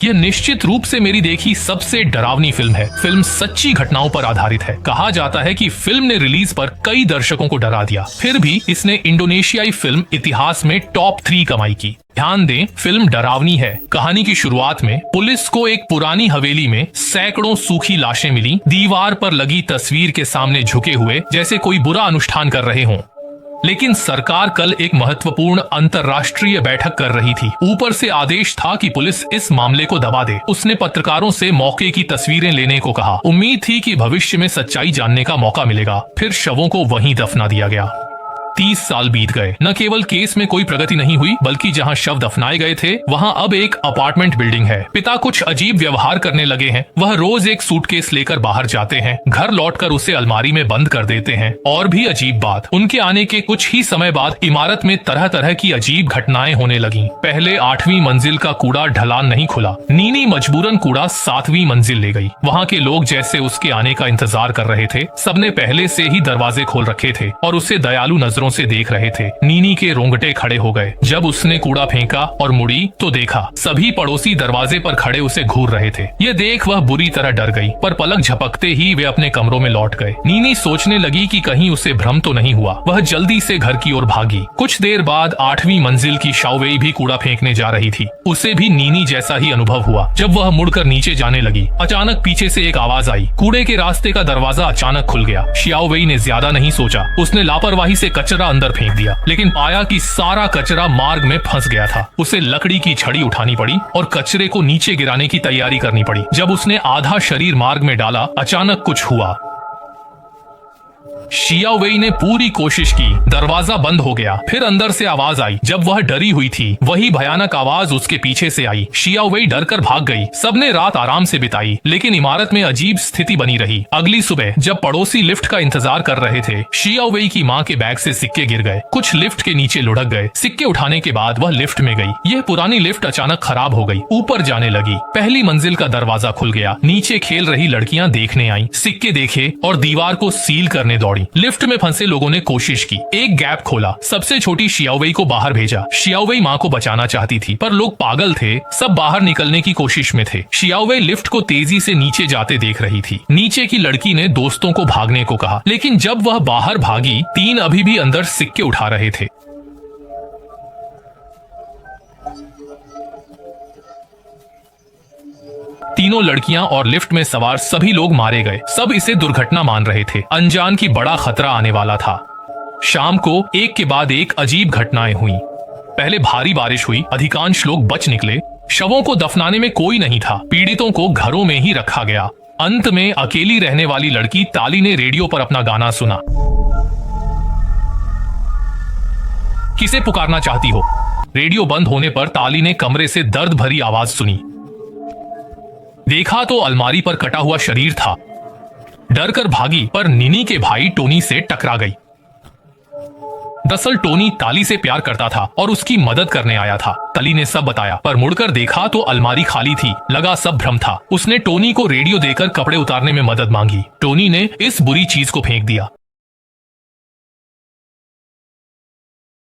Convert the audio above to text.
यह निश्चित रूप से मेरी देखी सबसे डरावनी फिल्म है। फिल्म सच्ची घटनाओं पर आधारित है। कहा जाता है कि फिल्म ने रिलीज पर कई दर्शकों को डरा दिया, फिर भी इसने इंडोनेशियाई फिल्म इतिहास में टॉप 3 कमाई की। ध्यान दें, फिल्म डरावनी है। कहानी की शुरुआत में पुलिस को एक पुरानी हवेली में सैकड़ों सूखी लाशें मिली, दीवार पर लगी तस्वीर के सामने झुके हुए जैसे कोई बुरा अनुष्ठान कर रहे हों। लेकिन सरकार कल एक महत्वपूर्ण अंतर्राष्ट्रीय बैठक कर रही थी। ऊपर से आदेश था कि पुलिस इस मामले को दबा दे। उसने पत्रकारों से मौके की तस्वीरें लेने को कहा। उम्मीद थी कि भविष्य में सच्चाई जानने का मौका मिलेगा। फिर शवों को वहीं दफना दिया गया। 30 साल बीत गए। न केवल केस में कोई प्रगति नहीं हुई, बल्कि जहां शव दफनाए गए थे वहां अब एक अपार्टमेंट बिल्डिंग है। पिता कुछ अजीब व्यवहार करने लगे हैं। वह रोज एक सूटकेस लेकर बाहर जाते हैं, घर लौटकर उसे अलमारी में बंद कर देते हैं। और भी अजीब बात, उनके आने के कुछ ही समय बाद इमारत में तरह तरह की अजीब घटनाएं होने लगी। पहले 8वीं मंजिल का कूड़ा ढलान नहीं खुला। नीनी मजबूरन कूड़ा 7वीं मंजिल ले गई। वहाँ के लोग जैसे उसके आने का इंतजार कर रहे थे। सबने पहले से ही दरवाजे खोल रखे थे और उसे दयालु नजरों से देख रहे थे। नीनी के रोंगटे खड़े हो गए। जब उसने कूड़ा फेंका और मुड़ी तो देखा सभी पड़ोसी दरवाजे पर खड़े उसे घूर रहे थे। ये देख वह बुरी तरह डर गई, पर पलक झपकते ही वे अपने कमरों में लौट गए। नीनी सोचने लगी कि कहीं उसे भ्रम तो नहीं हुआ। वह जल्दी से घर की ओर भागी। कुछ देर बाद 8वीं मंजिल की शाओवेई भी कूड़ा फेंकने जा रही थी। उसे भी नीनी जैसा ही अनुभव हुआ। जब वह मुड़कर नीचे जाने लगी, अचानक पीछे से एक आवाज आई। कूड़े के रास्ते का दरवाजा अचानक खुल गया। शाओवेई ने ज्यादा नहीं सोचा। उसने लापरवाही से कचरा अंदर फेंक दिया, लेकिन पाया कि सारा कचरा मार्ग में फंस गया था। उसे लकड़ी की छड़ी उठानी पड़ी और कचरे को नीचे गिराने की तैयारी करनी पड़ी। जब उसने आधा शरीर मार्ग में डाला, अचानक कुछ हुआ। शियाओवेई ने पूरी कोशिश की, दरवाजा बंद हो गया। फिर अंदर से आवाज आई। जब वह डरी हुई थी, वही भयानक आवाज उसके पीछे से आई। शियाओवेई डरकर भाग गई। सबने रात आराम से बिताई, लेकिन इमारत में अजीब स्थिति बनी रही। अगली सुबह जब पड़ोसी लिफ्ट का इंतजार कर रहे थे, शियाओवेई की माँ के बैग से सिक्के गिर गए। कुछ लिफ्ट के नीचे लुढ़क गए। सिक्के उठाने के बाद वह लिफ्ट में गई। यह पुरानी लिफ्ट अचानक खराब हो गई। ऊपर जाने लगी। पहली मंजिल का दरवाजा खुल गया। नीचे खेल रही लड़कियां देखने आई, सिक्के देखे और दीवार को सील करने दौड़ी। लिफ्ट में फंसे लोगों ने कोशिश की। एक गैप खोला। सबसे छोटी शियाओवेई को बाहर भेजा। शियाओवेई माँ को बचाना चाहती थी, पर लोग पागल थे। सब बाहर निकलने की कोशिश में थे। शियाओवेई लिफ्ट को तेजी से नीचे जाते देख रही थी। नीचे की लड़की ने दोस्तों को भागने को कहा, लेकिन जब वह बाहर भागी, 3 अभी भी अंदर सिक्के उठा रहे थे। तीनों लड़कियां और लिफ्ट में सवार सभी लोग मारे गए। सब इसे दुर्घटना मान रहे थे। अनजान की बड़ा खतरा आने वाला था। शाम को एक के बाद एक अजीब घटनाएं हुई। पहले भारी बारिश हुई। अधिकांश लोग बच निकले। शवों को दफनाने में कोई नहीं था। पीड़ितों को घरों में ही रखा गया। अंत में अकेली रहने वाली लड़की ताली ने रेडियो पर अपना गाना सुना। किसे पुकारना चाहती हो? रेडियो बंद होने पर ताली ने कमरे से दर्द भरी आवाज सुनी। देखा तो अलमारी पर कटा हुआ शरीर था। डर कर भागी, पर नीनी के भाई टोनी से टकरा गई। दरअसल टोनी ताली से प्यार करता था और उसकी मदद करने आया था। ताली ने सब बताया, पर मुड़कर देखा तो अलमारी खाली थी। लगा सब भ्रम था। उसने टोनी को रेडियो देकर कपड़े उतारने में मदद मांगी। टोनी ने इस बुरी चीज को फेंक दिया।